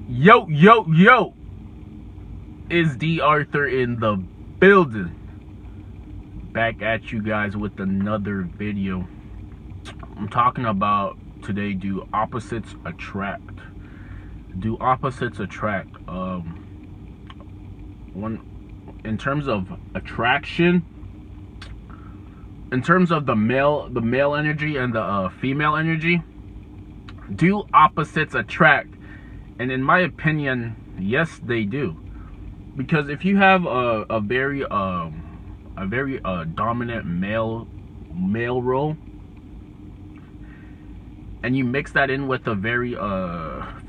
Yo, yo, yo! Is D.Arthur in the building? Back at you guys with another video. I'm talking about today, do opposites attract? Do opposites attract? In terms of attraction, in terms of the male energy and the female energy, do opposites attract? And in my opinion, yes, they do. Because if you have a very dominant male role, and you mix that in with a very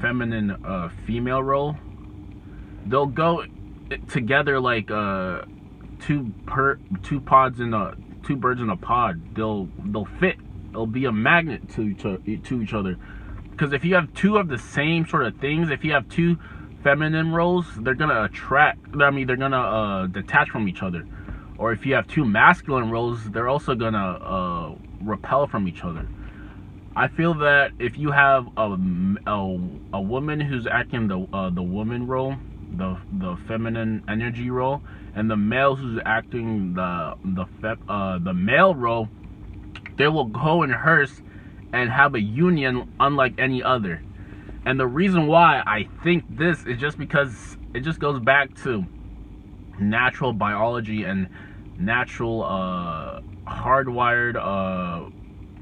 feminine female role, they'll go together like two birds in a pod. They'll fit. They'll be a magnet to each other. Because if you have two of the same sort of things, if you have two feminine roles, they're gonna attract. I mean, they're gonna detach from each other. Or if you have two masculine roles, they're also gonna repel from each other. I feel that if you have a woman who's acting the woman role, the feminine energy role, and the male who's acting the male role, they will go in hers and have a union unlike any other. And the reason why I think this is just because it just goes back to natural biology and natural hardwired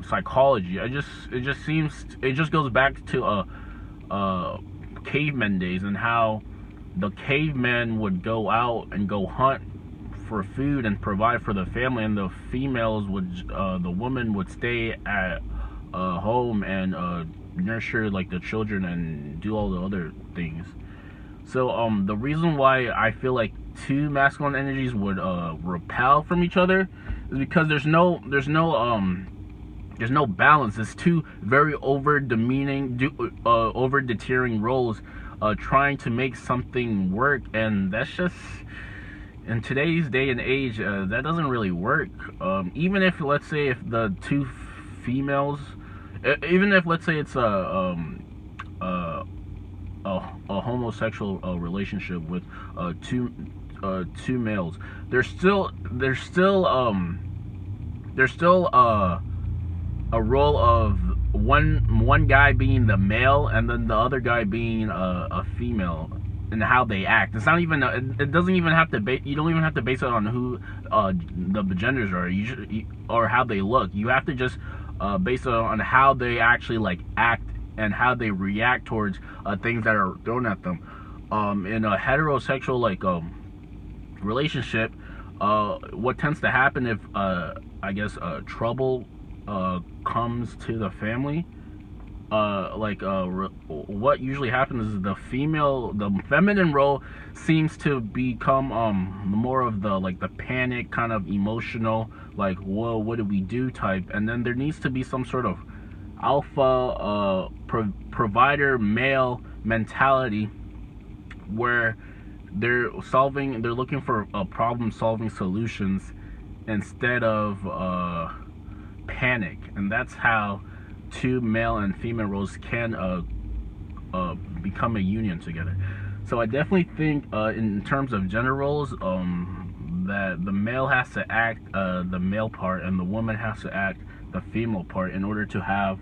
psychology. It just goes back to caveman days, and how the cavemen would go out and go hunt for food and provide for the family, and the females would the woman would stay at home and nurture like the children and do all the other things. So the reason why I feel like two masculine energies would repel from each other is because there's no balance. It's two very over deterring roles trying to make something work, and that's just, in today's day and age, that doesn't really work. Even if, let's say, if the two females, even if, let's say, it's a homosexual relationship with two males, there's still a role of one guy being the male and then the other guy being a female, and how they act. It's not even it doesn't even have to you don't even have to base it on who the genders are, or how they look. You have to just base it on how they actually like act and how they react towards things that are thrown at them. In a heterosexual relationship, what tends to happen if trouble comes to the family, what usually happens is the feminine role seems to become more of the panic kind of emotional, like, whoa, what do we do type. And then there needs to be some sort of alpha provider male mentality, where they're looking for problem solving solutions instead of panic. And that's how two male and female roles can become a union together. So I definitely think in terms of gender roles, that the male has to act the male part and the woman has to act the female part in order to have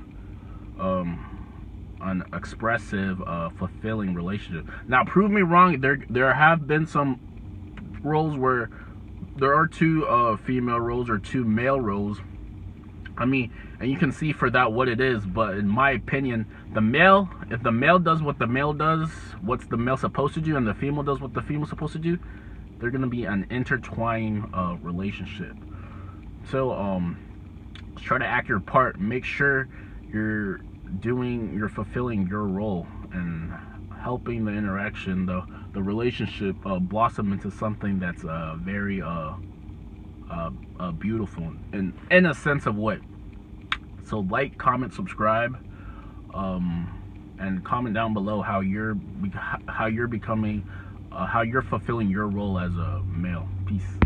an expressive, fulfilling relationship. Now, prove me wrong. There have been some roles where there are two female roles or two male roles. I mean, and you can see for that what it is. But in my opinion, if the male does what the male does, what's the male supposed to do, and the female does what the female's supposed to do, they're gonna be an intertwined relationship. So try to act your part. Make sure you're fulfilling your role and helping the interaction, the relationship blossom into something that's very beautiful in a sense of what. So like, comment, subscribe, and comment down below how you're fulfilling your role as a male. Peace.